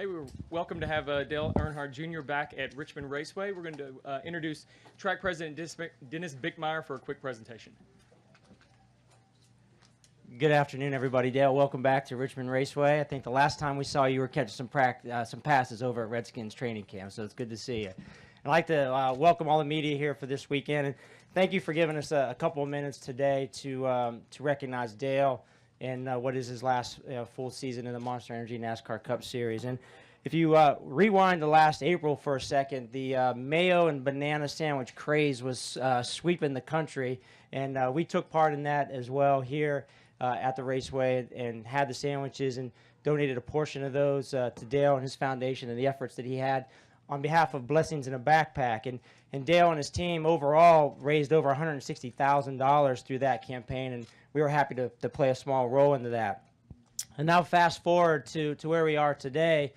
Hey, we're welcome to have Dale Earnhardt Jr. back at Richmond Raceway. We're going to introduce track president Dennis Bickmeyer for a quick presentation. Good afternoon, everybody. Dale, welcome back to Richmond Raceway. I think the last time we saw you were catching some passes over at Redskins training camp, so it's good to see you. I'd like to welcome all the media here for this weekend, and thank you for giving us a couple of minutes today to recognize Dale in what is his last full season in the Monster Energy NASCAR Cup Series. And if you rewind to last April for a second, the mayo and banana sandwich craze was sweeping the country, and we took part in that as well here at the Raceway and had the sandwiches and donated a portion of those to Dale and his foundation and the efforts that he had on behalf of Blessings in a Backpack. And Dale and his team overall raised over $160,000 through that campaign, and we were happy to play a small role into that. And now fast forward to where we are today,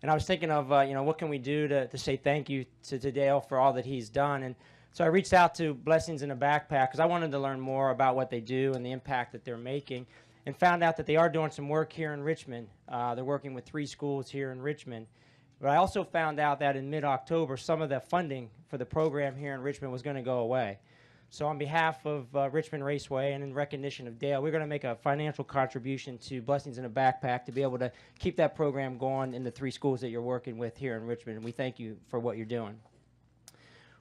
and I was thinking of, what can we do to say thank you to Dale for all that he's done. And so I reached out to Blessings in a Backpack because I wanted to learn more about what they do and the impact that they're making, and found out that they are doing some work here in Richmond. They're working with 3 schools here in Richmond. But I also found out that in mid-October, some of the funding for the program here in Richmond was going to go away. So on behalf of Richmond Raceway and in recognition of Dale, we're going to make a financial contribution to Blessings in a Backpack to be able to keep that program going in the 3 schools that you're working with here in Richmond, and we thank you for what you're doing.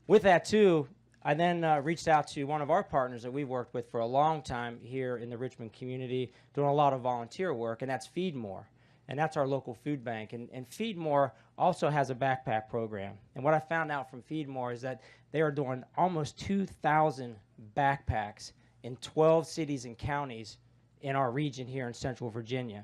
With that, too, I then reached out to one of our partners that we've worked with for a long time here in the Richmond community, doing a lot of volunteer work, and that's Feed More. And that's our local food bank. And Feed More also has a backpack program. And what I found out from Feed More is that they are doing almost 2,000 backpacks in 12 cities and counties in our region here in Central Virginia.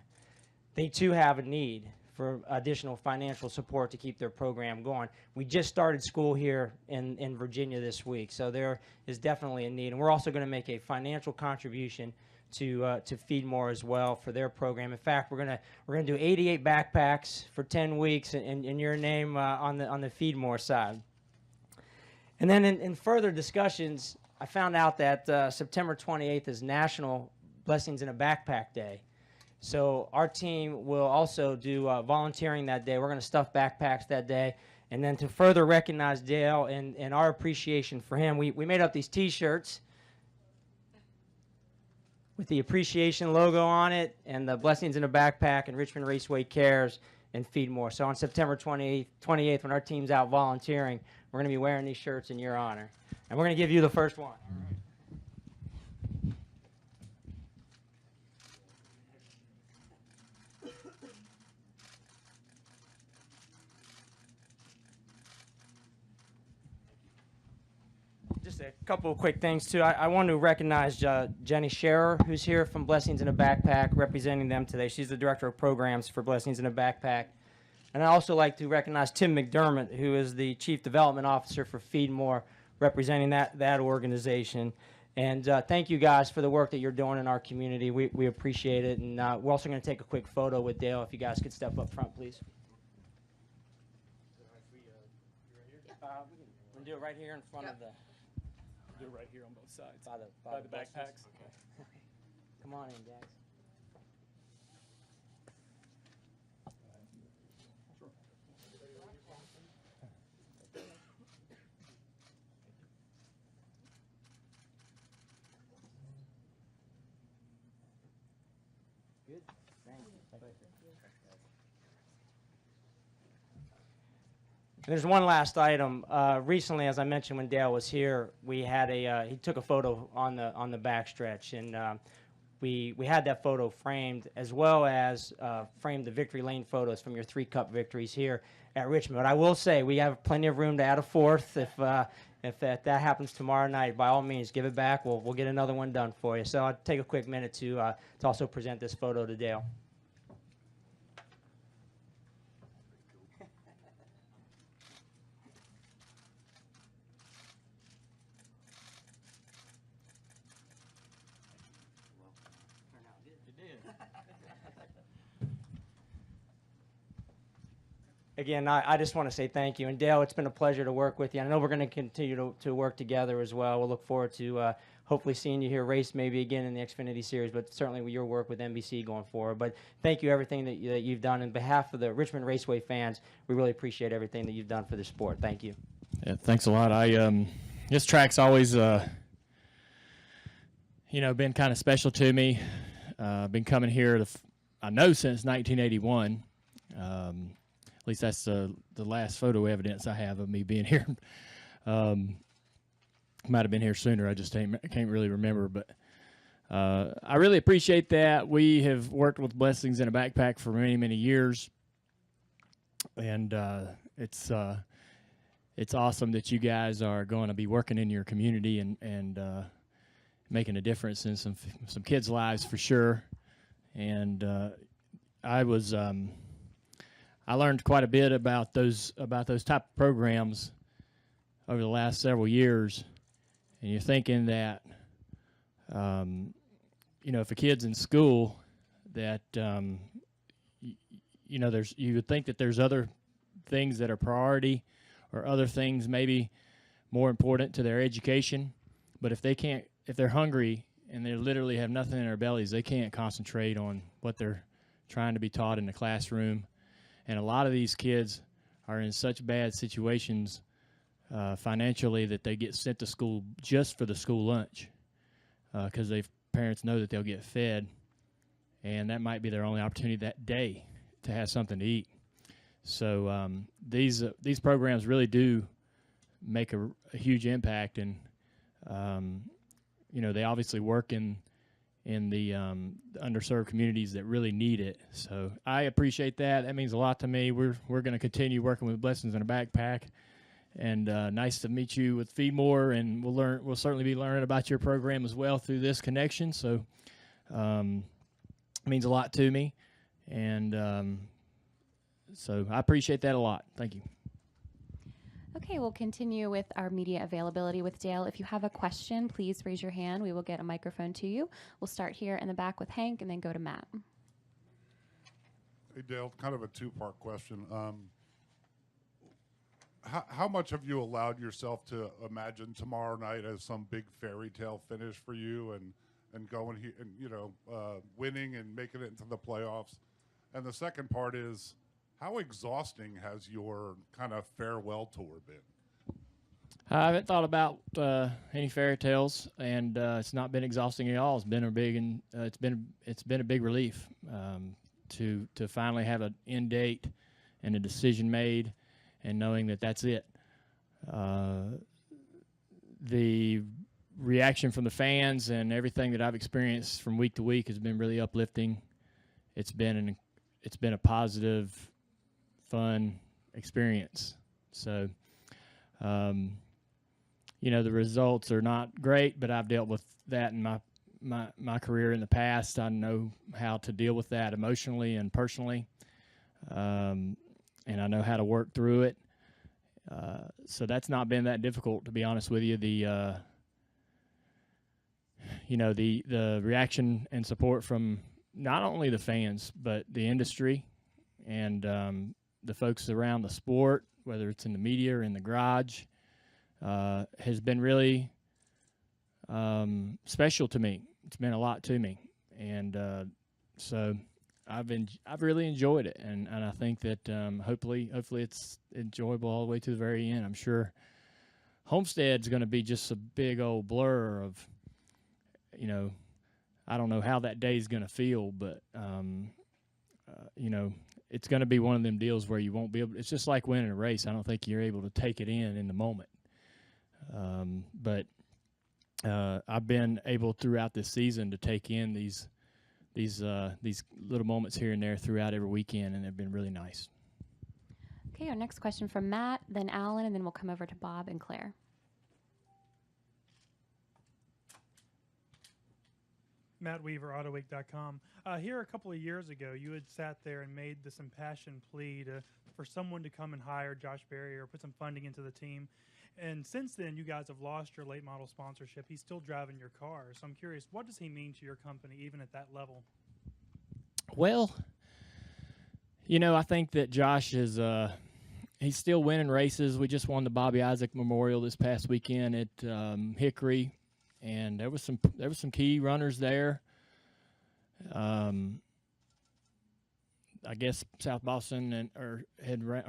They too have a need for additional financial support to keep their program going. We just started school here in Virginia this week, so there is definitely a need. And we're also going to make a financial contribution to Feed More as well for their program. In fact, we're gonna do 88 backpacks for 10 weeks in your name on the Feed More side. And then in further discussions, I found out that September 28th is National Blessings in a Backpack Day. So our team will also do volunteering that day. We're going to stuff backpacks that day. And then to further recognize Dale and our appreciation for him, we made up these T-shirts with the appreciation logo on it and the Blessings in a Backpack and Richmond Raceway Cares and Feed More. So on September 28th, when our team's out volunteering, we're going to be wearing these shirts in your honor. And we're going to give you the first one. Just a couple of quick things, too. I want to recognize Jenny Scherer, who's here from Blessings in a Backpack, representing them today. She's the Director of Programs for Blessings in a Backpack. And I'd also like to recognize Tim McDermott, who is the Chief Development Officer for Feed More, representing that organization. And thank you guys for the work that you're doing in our community. We appreciate it. And we're also going to take a quick photo with Dale. If you guys could step up front, please. We're going to do it right here in front of the... Do it right here on both sides. By the backpacks. Okay. Come on in, guys. Good. Thank you. There's one last item. Recently, as I mentioned when Dale was here, we had he took a photo on the backstretch, and we had that photo framed, as well as framed the victory lane photos from your 3 Cup victories here at Richmond. But I will say we have plenty of room to add a 4th. If that happens tomorrow night, by all means, give it back. We'll get another one done for you. So I'll take a quick minute to also present this photo to Dale. Again, I just want to say thank you. And Dale, it's been a pleasure to work with you. I know we're going to continue to work together as well. We'll look forward to hopefully seeing you here race maybe again in the Xfinity Series, but certainly with your work with NBC going forward. But thank you everything that you've done. On behalf of the Richmond Raceway fans, we really appreciate everything that you've done for the sport. Thank you. Yeah, thanks a lot. This track's always, been kind of special to me. Been coming here, I know, since 1981. At least that's the last photo evidence I have of me being here. Might have been here sooner. I just can't really remember. But I really appreciate that. We have worked with Blessings in a Backpack for many, many years. And it's awesome that you guys are going to be working in your community and making a difference in some kids' lives for sure. And I learned quite a bit about those type of programs over the last several years. And you're thinking that, if a kid's in school, that you would think that there's other things that are priority, or other things maybe more important to their education. But if they're hungry and they literally have nothing in their bellies, they can't concentrate on what they're trying to be taught in the classroom. And a lot of these kids are in such bad situations financially that they get sent to school just for the school lunch because parents know that they'll get fed, and that might be their only opportunity that day to have something to eat. So these programs really do make a huge impact, and they obviously work in the underserved communities that really need it. So I appreciate that. That means a lot to me. We're going to continue working with Blessings in a Backpack, and nice to meet you with Feed More, and we'll certainly be learning about your program as well through this connection. So it means a lot to me, and so I appreciate that a lot. Thank you. Okay, we'll continue with our media availability with Dale. If you have a question, please raise your hand. We will get a microphone to you. We'll start here in the back with Hank and then go to Matt. Hey, Dale, kind of a two-part question. How much have you allowed yourself to imagine tomorrow night as some big fairy tale finish for you and going here and, winning and making it into the playoffs? And the second part is, how exhausting has your kind of farewell tour been? I haven't thought about any fairy tales, and it's not been exhausting at all. It's been it's been a big relief to finally have an end date and a decision made, and knowing that that's it. The reaction from the fans and everything that I've experienced from week to week has been really uplifting. It's been a positive, fun experience. So, the results are not great, but I've dealt with that in my career in the past. I know how to deal with that emotionally and personally, and I know how to work through it. So that's not been that difficult, to be honest with you. The reaction and support from not only the fans but the industry and the folks around the sport, whether it's in the media or in the garage, has been really special to me. It's meant a lot to me, and so I've really enjoyed it, and I think that hopefully it's enjoyable all the way to the very end. I'm sure Homestead's going to be just a big old blur of, I don't know how that day's going to feel, but it's going to be one of them deals where you won't be able. It's just like winning a race. I don't think you're able to take it in the moment. But I've been able throughout this season to take in these little moments here and there throughout every weekend, and they've been really nice. Okay, our next question from Matt, then Alan, and then we'll come over to Bob and Claire. Matt Weaver, AutoWeek.com. Here a couple of years ago, you had sat there and made this impassioned plea for someone to come and hire Josh Berry or put some funding into the team. And since then, you guys have lost your late model sponsorship. He's still driving your car. So I'm curious, what does he mean to your company, even at that level? Well, I think that Josh is he's still winning races. We just won the Bobby Isaac Memorial this past weekend at Hickory. and there was some key runners there. I guess South Boston or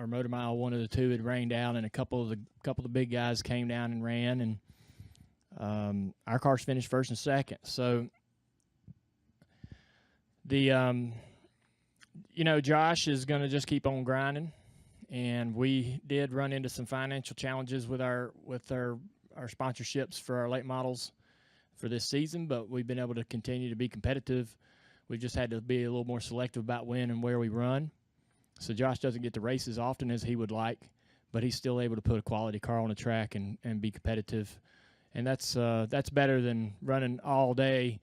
Motor Mile, one of the two, had rained out, and a couple of the big guys came down and ran, and our cars finished first and second. So Josh is going to just keep on grinding, and we did run into some financial challenges with our sponsorships for our late models for this season, but we've been able to continue to be competitive. We've just had to be a little more selective about when and where we run. So Josh doesn't get to race as often as he would like, but he's still able to put a quality car on the track and be competitive. And that's better than running all day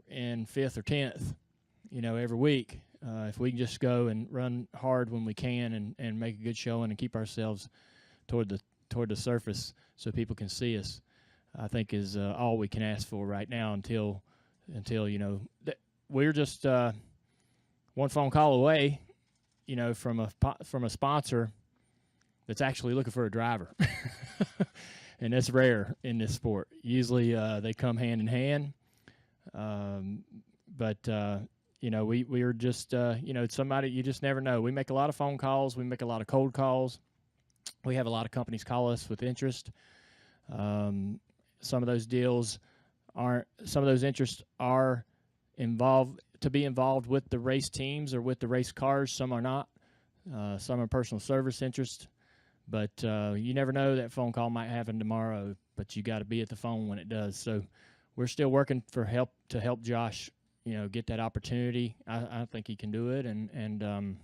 in 5th or 10th, every week. If we can just go and run hard when we can and make a good showing and keep ourselves toward the surface so people can see us, I think is all we can ask for right now until we're just one phone call away, from a sponsor that's actually looking for a driver. And that's rare in this sport. Usually they come hand in hand. But we are just, somebody, you just never know. We make a lot of phone calls. We make a lot of cold calls. We have a lot of companies call us with interest. Some of those interests are involved with the race teams or with the race cars. Some are not. Some are personal service interests. But you never know, that phone call might happen tomorrow, but you got to be at the phone when it does. So we're still working to help Josh, get that opportunity. I think he can do it, and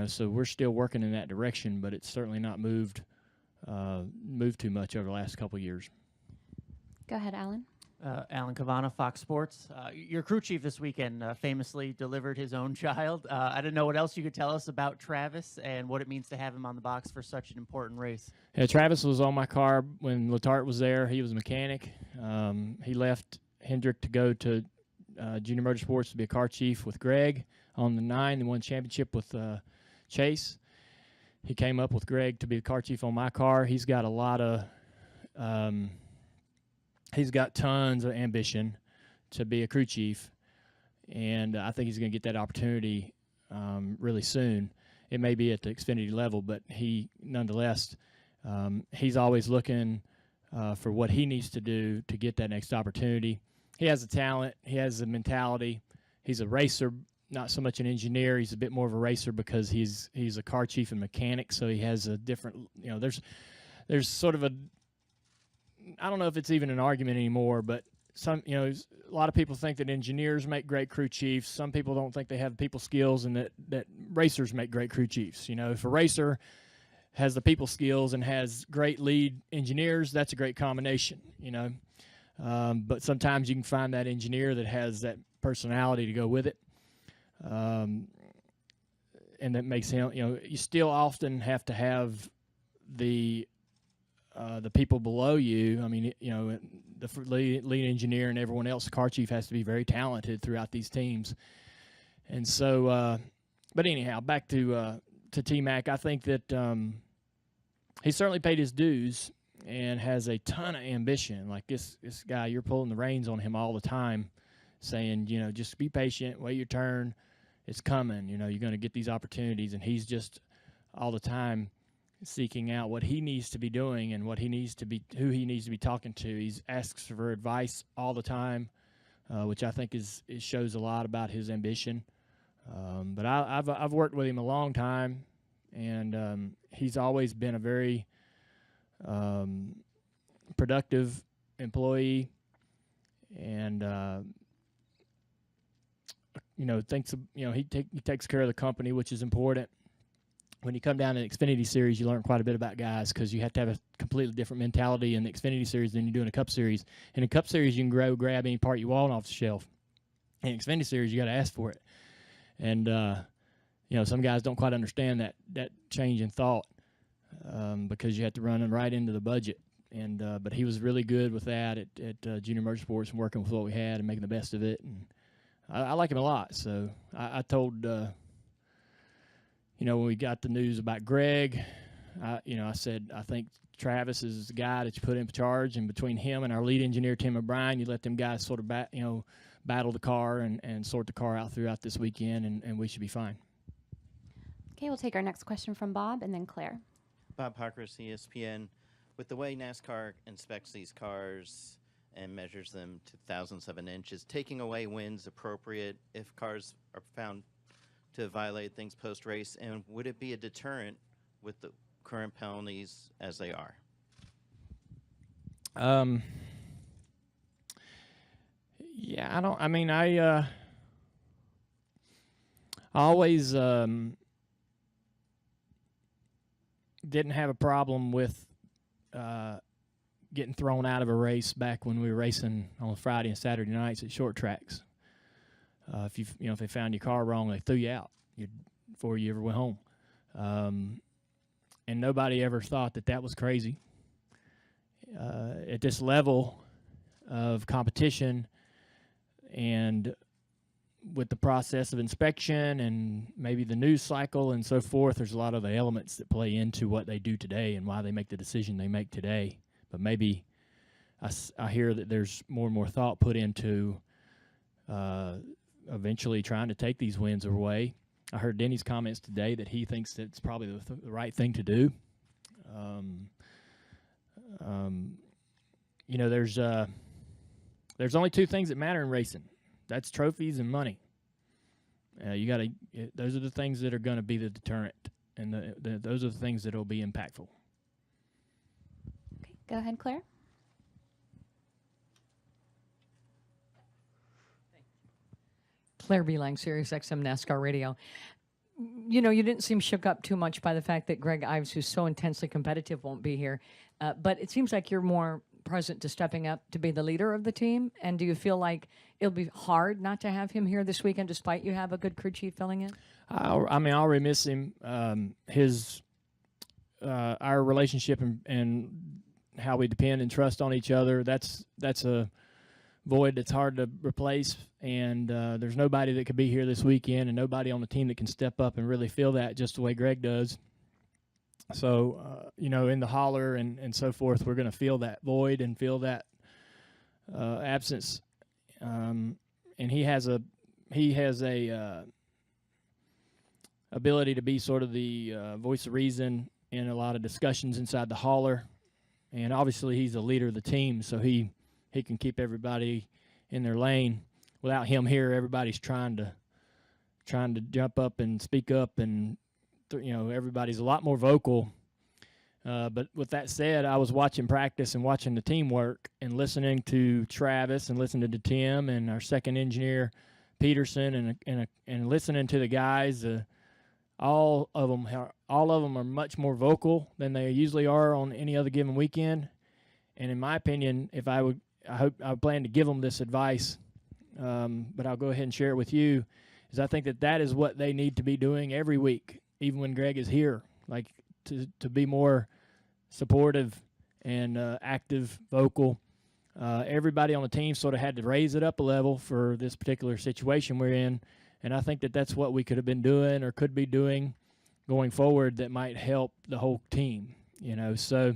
so we're still working in that direction, but it's certainly not moved too much over the last couple of years. Go ahead, Alan. Alan Cavana, Fox Sports. Your crew chief this weekend famously delivered his own child. I didn't know what else you could tell us about Travis and what it means to have him on the box for such an important race. Yeah, Travis was on my car when Letarte was there. He was a mechanic. He left Hendrick to go to Junior Motorsports to be a car chief with Greg on the 9 and won championship with Chase. He came up with Greg to be the car chief on my car. He's got a lot of he's got tons of ambition to be a crew chief, and I think he's going to get that opportunity really soon. It may be at the Xfinity level, but nonetheless, he's always looking for what he needs to do to get that next opportunity. He has the talent. He has the mentality. He's a racer, not so much an engineer. He's a bit more of a racer because he's a car chief and mechanic, so he has a different, there's sort of I don't know if it's even an argument anymore, but a lot of people think that engineers make great crew chiefs. Some people don't think they have people skills, and that racers make great crew chiefs. If a racer has the people skills and has great lead engineers, that's a great combination, But sometimes you can find that engineer that has that personality to go with it. And that makes him, you still often have to have the people below you. I mean, the lead engineer and everyone else, the car chief has to be very talented throughout these teams. And so, but anyhow, back to T-Mac, I think that he certainly paid his dues and has a ton of ambition. Like this guy, you're pulling the reins on him all the time, saying, just be patient, wait your turn, it's coming. You're going to get these opportunities, and he's just all the time seeking out what he needs to be doing and who he needs to be talking to. He asks for advice all the time, which I think it shows a lot about his ambition. But I've worked with him a long time, and he's always been a very productive employee, and he takes care of the company, which is important. When you come down to the Xfinity Series, you learn quite a bit about guys because you have to have a completely different mentality in the Xfinity Series than you do in a Cup Series. In a Cup Series, you can grab any part you want off the shelf. In the Xfinity Series, you got to ask for it. And, some guys don't quite understand that change in thought because you have to run them right into the budget. And but he was really good with that at Junior Motorsports and working with what we had and making the best of it. And I like him a lot. So I told when we got the news about Greg, I said, I think Travis is the guy that you put in charge, and between him and our lead engineer, Tim O'Brien, you let them guys sort of battle the car and sort the car out throughout this weekend, and we should be fine. Okay, we'll take our next question from Bob and then Claire. Bob Parkhurst, ESPN. With the way NASCAR inspects these cars and measures them to thousands of an inch, is taking away wins appropriate if cars are found to violate things post-race? And would it be a deterrent with the current penalties as they are? Yeah, I always didn't have a problem with getting thrown out of a race back when we were racing on Friday and Saturday nights at short tracks. If they found your car wrong, they threw you out before you ever went home. And nobody ever thought that was crazy. At this level of competition and with the process of inspection and maybe the news cycle and so forth, there's a lot of the elements that play into what they do today and why they make the decision they make today. But maybe I hear that there's more and more thought put into eventually trying to take these wins away. I heard Denny's comments today that he thinks that it's probably the right thing to do. There's only two things that matter in racing. That's trophies and money. Those are the things that are going to be the deterrent, and those are the things that will be impactful. Okay, go ahead, Claire. Claire Beelang, Sirius XM NASCAR Radio. You didn't seem shook up too much by the fact that Greg Ives, who's so intensely competitive, won't be here. But it seems like you're more present to stepping up to be the leader of the team. And do you feel like it'll be hard not to have him here this weekend, despite you have a good crew chief filling in? I'll remiss him. Our relationship and how we depend and trust on each other, that's a void that's hard to replace, and there's nobody that could be here this weekend and nobody on the team that can step up and really fill that just the way Greg does. So, in the holler and so forth, we're going to feel that void and feel that absence. And he has a ability to be sort of the voice of reason in a lot of discussions inside the hauler. And obviously he's the leader of the team, so he can keep everybody in their lane. Without him here, everybody's trying to jump up and speak up, and everybody's a lot more vocal. But with that said, I was watching practice and watching the team work and listening to Travis and listening to Tim and our second engineer Peterson and listening to the guys. All of them are much more vocal than they usually are on any other given weekend. And in my opinion, I plan to give them this advice, but I'll go ahead and share it with you, is I think that is what they need to be doing every week, even when Greg is here, like to be more supportive and active, vocal. Everybody on the team sort of had to raise it up a level for this particular situation we're in, and I think that's what we could have been doing or could be doing going forward that might help the whole team, So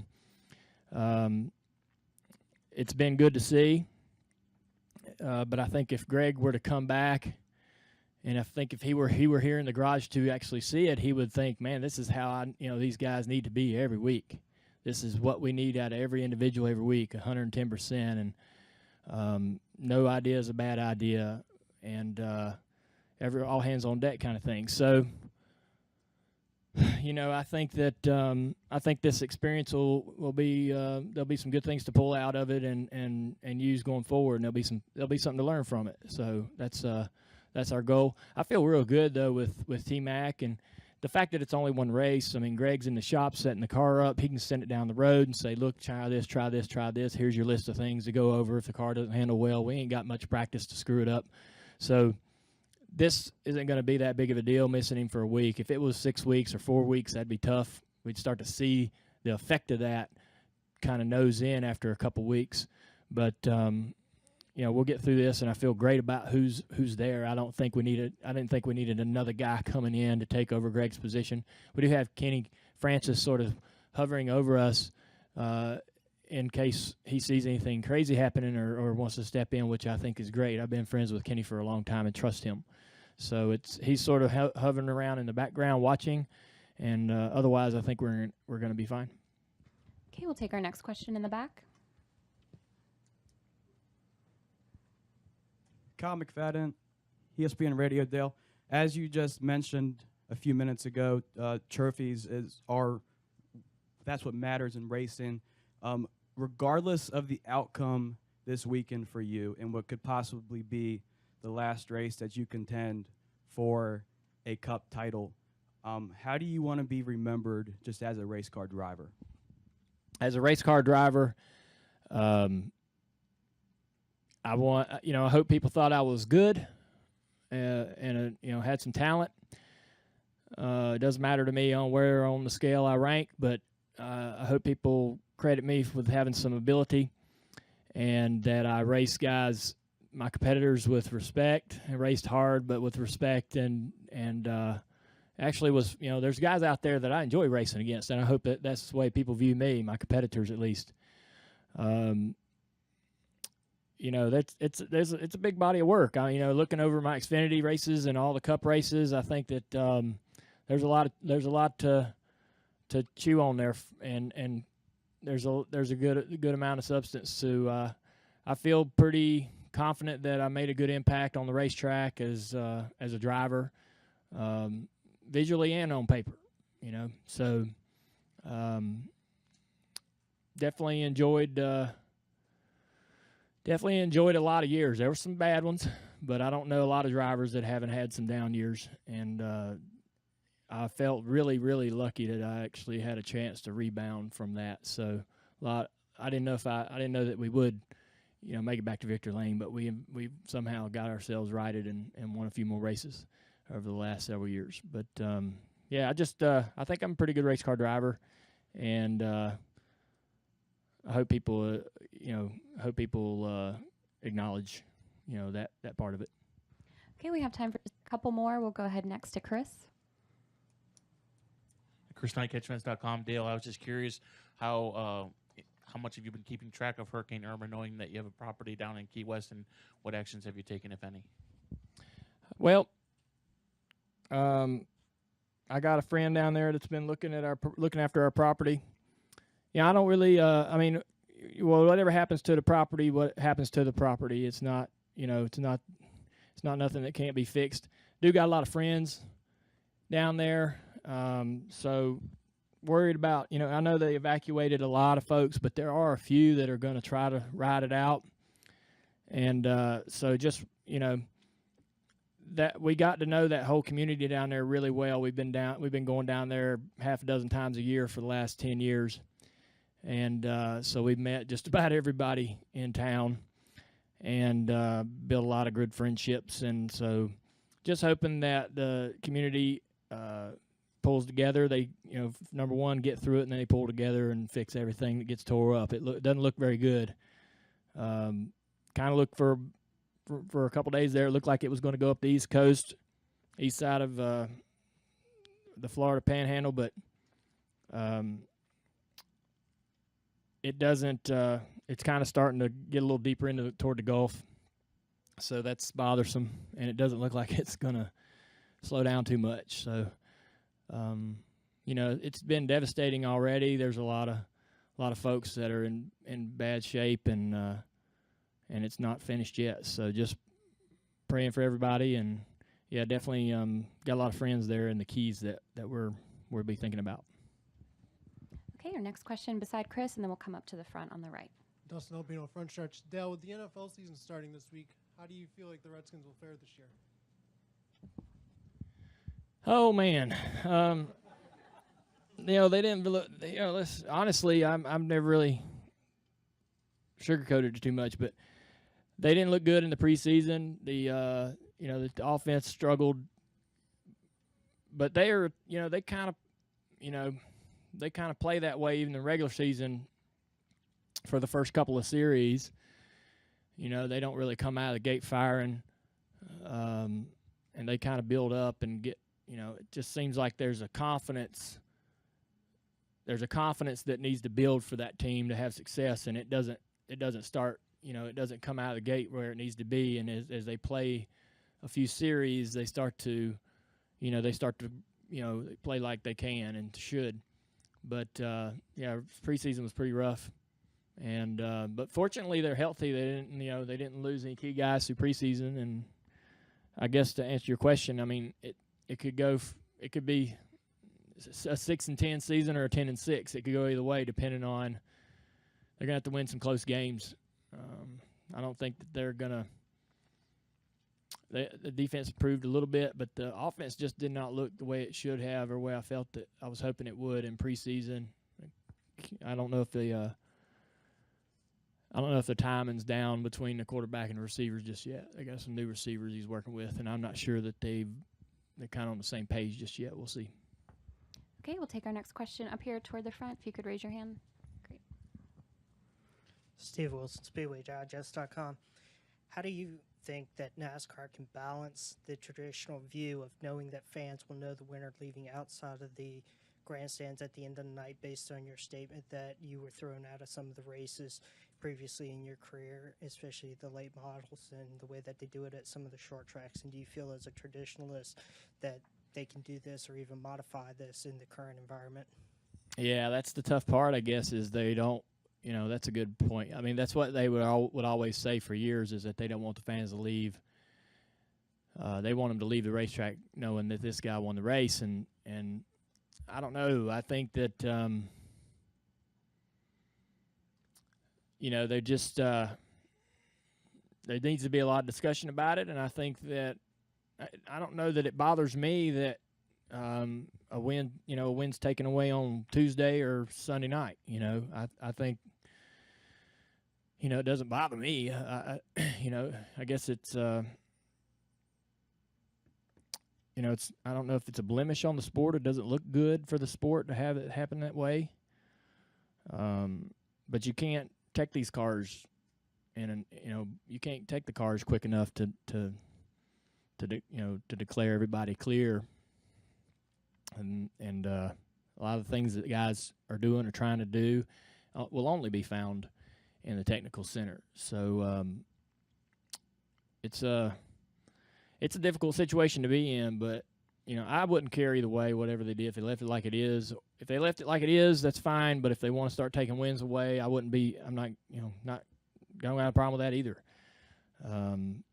it's been good to see, but I think if Greg were to come back, and I think if he were here in the garage to actually see it, he would think, man, this is how these guys need to be every week. This is what we need out of every individual every week, 110%. And no idea is a bad idea, and all hands on deck kind of thing. So, I think that I think this experience will be there'll be some good things to pull out of it and use going forward, and there'll be something to learn from it. So that's our goal. I feel real good though with T-Mac, and the fact that it's only one race. I mean, Greg's in the shop setting the car up. He can send it down the road and say, look, try this, try this, try this. Here's your list of things to go over if the car doesn't handle well. We ain't got much practice to screw it up. So this isn't going to be that big of a deal, missing him for a week. If it was 6 weeks or 4 weeks, that'd be tough. We'd start to see the effect of that kind of nose in after a couple weeks. But, we'll get through this, and I feel great about who's there. I didn't think we needed another guy coming in to take over Greg's position. We do have Kenny Francis sort of hovering over us in case he sees anything crazy happening or wants to step in, which I think is great. I've been friends with Kenny for a long time and trust him. So he's sort of hovering around in the background watching, and otherwise I think we're going to be fine. Okay, we'll take our next question in the back. Kyle McFadden, ESPN Radio. Dale, as you just mentioned a few minutes ago, trophies that's what matters in racing. Regardless of the outcome this weekend for you and what could possibly be the last race that you contend for a cup title, how do you want to be remembered just as a race car driver? As a race car driver, I hope people thought I was good and had some talent. It doesn't matter to me on where on the scale I rank, but I hope people credit me with having some ability and that I race guys, my competitors, with respect. I raced hard, but with respect, and actually was, there's guys out there that I enjoy racing against, and I hope that that's the way people view me, my competitors at least. It's a big body of work. Looking over my Xfinity races and all the Cup races, I think that there's a lot to chew on there, and there's a good amount of substance to. I feel pretty confident that I made a good impact on the racetrack as a driver, visually and on paper. So definitely enjoyed a lot of years. There were some bad ones, but I don't know a lot of drivers that haven't had some down years, and I felt really, really lucky that I actually had a chance to rebound from that. So I didn't know that we would, make it back to victory lane, but we somehow got ourselves righted and won a few more races over the last several years. But I think I'm a pretty good race car driver, and I hope people acknowledge, that part of it. Okay, we have time for just a couple more. We'll go ahead next to Chris. Chris Knight, catchfence.com. Dale, I was just curious how much have you been keeping track of Hurricane Irma, knowing that you have a property down in Key West, and what actions have you taken, if any? Well, I got a friend down there that's been looking after our property. I don't really. Whatever happens to the property, what happens to the property. It's not, it's not nothing that can't be fixed. Do got a lot of friends down there, so worried about. I know they evacuated a lot of folks, but there are a few that are going to try to ride it out, and so just that we got to know that whole community down there really well. We've been going down there half a dozen times a year for the last 10 years. And so we've met just about everybody in town and built a lot of good friendships. And so just hoping that the community pulls together. They, number one, get through it, and then they pull together and fix everything that gets tore up. It doesn't look very good. Kind of looked for a couple days there. It looked like it was going to go up the East Coast, east side of the Florida Panhandle, but it doesn't. It's kind of starting to get a little deeper toward the Gulf, so that's bothersome, and it doesn't look like it's going to slow down too much. So, it's been devastating already. There's a lot of folks that are in bad shape, and it's not finished yet. So just praying for everybody, and definitely got a lot of friends there in the Keys that we'll be thinking about. Okay, our next question beside Chris, and then we'll come up to the front on the right. Dustin Opino, front stretch. Dale, with the NFL season starting this week, how do you feel like the Redskins will fare this year? Oh man, they didn't look. Honestly, I've never really sugarcoated it too much, but they didn't look good in the preseason. The offense struggled, but they are, they kind of play that way even in the regular season. For the first couple of series, they don't really come out of the gate firing, and they kind of build up and get. It just seems like there's a confidence there's a confidence that needs to build for that team to have success, and it doesn't start, it doesn't come out of the gate where it needs to be. And as they play a few series, they start to play like they can and should. But preseason was pretty rough, and but fortunately they're healthy. They didn't lose any key guys through preseason. And I guess to answer your question, I mean it could be a 6-10 season or a 10-6. It could go either way, depending on they're gonna have to win some close games. I don't think that they're gonna. The defense improved a little bit, but the offense just did not look the way it should have, or the way I felt that I was hoping it would in preseason. I don't know if the timing's down between the quarterback and the receivers just yet. They got some new receivers he's working with, and I'm not sure that they're kind of on the same page just yet. We'll see. Okay, we'll take our next question up here toward the front. If you could raise your hand. Great. Steve Wilson, SpeedwayDigest.com. How do you think that NASCAR can balance the traditional view of knowing that fans will know the winner leaving outside of the grandstands at the end of the night, based on your statement that you were thrown out of some of the races previously in your career, especially the late models and the way that they do it at some of the short tracks? And do you feel as a traditionalist that they can do this or even modify this in the current environment? Yeah, that's the tough part, I guess, is they don't. That's a good point. I mean, that's what they would always say for years, is that they don't want the fans to leave. They want them to leave the racetrack knowing that this guy won the race, and I don't know. I think that they just there needs to be a lot of discussion about it, and I think that I don't know that it bothers me that a win's taken away on Tuesday or Sunday night. I think. It doesn't bother me. I guess it's, it's. I don't know if it's a blemish on the sport. It doesn't look good for the sport to have it happen that way. But you can't take these cars, and you can't take the cars quick enough to declare everybody clear. And a lot of the things that guys are doing or trying to do will only be found in the technical center. So it's a difficult situation to be in, but I wouldn't care either way, whatever they did. If they left it like it is, that's fine. But if they want to start taking wins away, I'm not gonna have a problem with that either.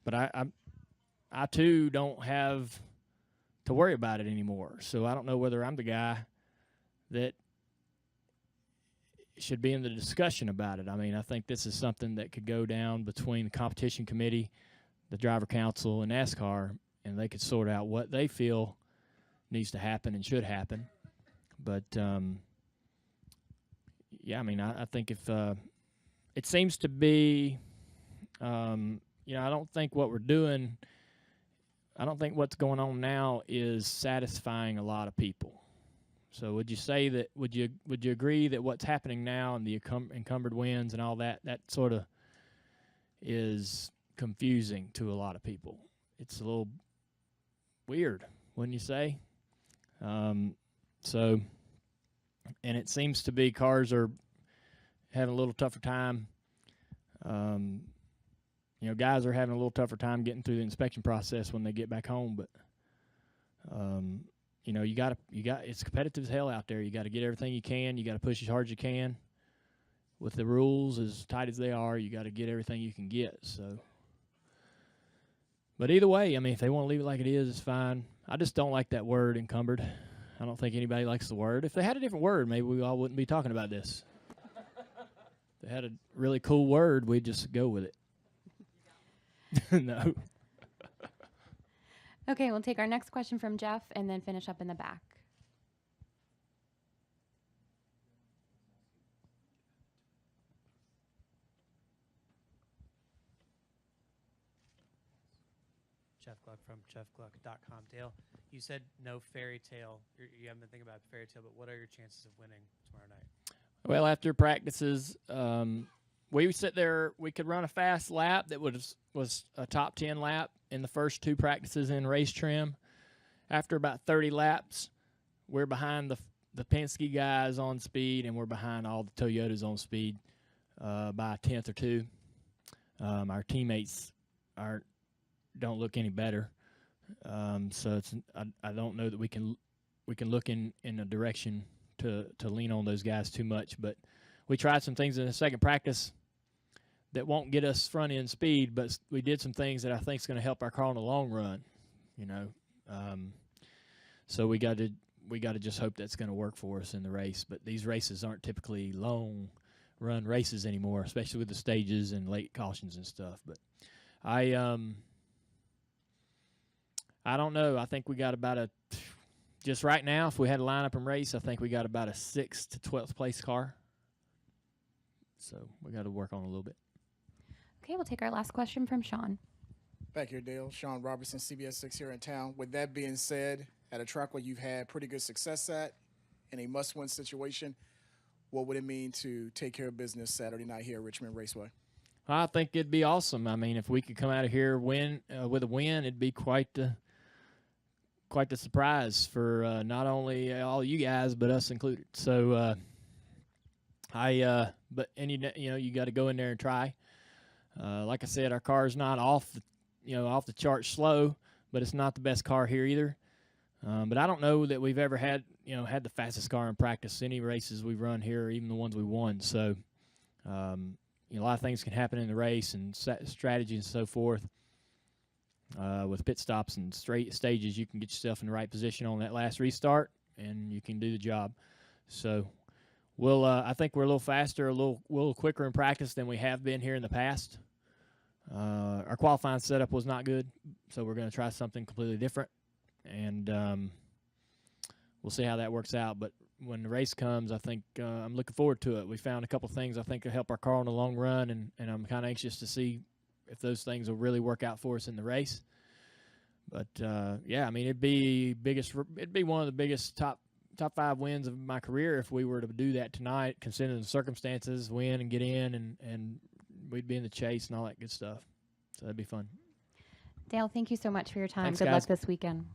But I too don't have to worry about it anymore. So I don't know whether I'm the guy that should be in the discussion about it. I mean, I think this is something that could go down between the competition committee, the driver council, and NASCAR, and they could sort out what they feel needs to happen and should happen. But, I think if it seems to be, I don't think what we're doing, I don't think what's going on now is satisfying a lot of people. So would you say that, would you agree that what's happening now and the encumbered wins and all that sort of is confusing to a lot of people? It's a little weird, wouldn't you say? And it seems to be cars are having a little tougher time. Guys are having a little tougher time getting through the inspection process when they get back home, but it's competitive as hell out there. You got to get everything you can. You got to push as hard as you can. With the rules as tight as they are, you got to get everything you can get. So, but either way, I mean, if they want to leave it like it is, it's fine. I just don't like that word, encumbered. I don't think anybody likes the word. If they had a different word, maybe we all wouldn't be talking about this. If they had a really cool word, we'd just go with it. No. Okay, we'll take our next question from Jeff and then finish up in the back. Jeff Gluck from jeffgluck.com. Dale, you said no fairy tale. You haven't been thinking about fairy tale, but what are your chances of winning tomorrow night? Well, after practices, we would sit there. We could run a fast lap that was a top 10 lap in the first two practices in race trim. After about 30 laps, we're behind the Penske guys on speed, and we're behind all the Toyotas on speed by a tenth or two. Our teammates don't look any better, so I don't know that we can look in a direction to lean on those guys too much. But we tried some things in the second practice that won't get us front end speed, but we did some things that I think is going to help our car in the long run. So we got to just hope that's going to work for us in the race. But these races aren't typically long run races anymore, especially with the stages and late cautions and stuff. But I don't know. I think we got about just right now, if we had to line up and race, I think we got about a 6th to 12th place car. So we got to work on it a little bit. Okay, we'll take our last question from Sean. Thank you, Dale. Sean Robertson, CBS 6 here in town. With that being said, at a track where you've had pretty good success at, in a must-win situation, what would it mean to take care of business Saturday night here at Richmond Raceway? I think it'd be awesome. I mean, if we could come out of here with a win, it'd be quite the surprise for not only all you guys but us included. So, you got to go in there and try. Like I said, our car's not off the chart slow, but it's not the best car here either. But I don't know that we've ever had the fastest car in practice any races we've run here, even the ones we won. So, a lot of things can happen in the race and strategy and so forth. With pit stops and straight stages, you can get yourself in the right position on that last restart, and you can do the job. So, I think we're a little faster, a little quicker in practice than we have been here in the past. Our qualifying setup was not good, so we're going to try something completely different, and we'll see how that works out. But when the race comes, I think I'm looking forward to it. We found a couple things I think will help our car in the long run, and I'm kind of anxious to see if those things will really work out for us in the race. But I mean, it'd be one of the biggest top 5 wins of my career if we were to do that tonight, considering the circumstances, win and get in, and we'd be in the chase and all that good stuff. So that'd be fun. Dale, thank you so much for your time. Thanks, Good guys. luck this weekend.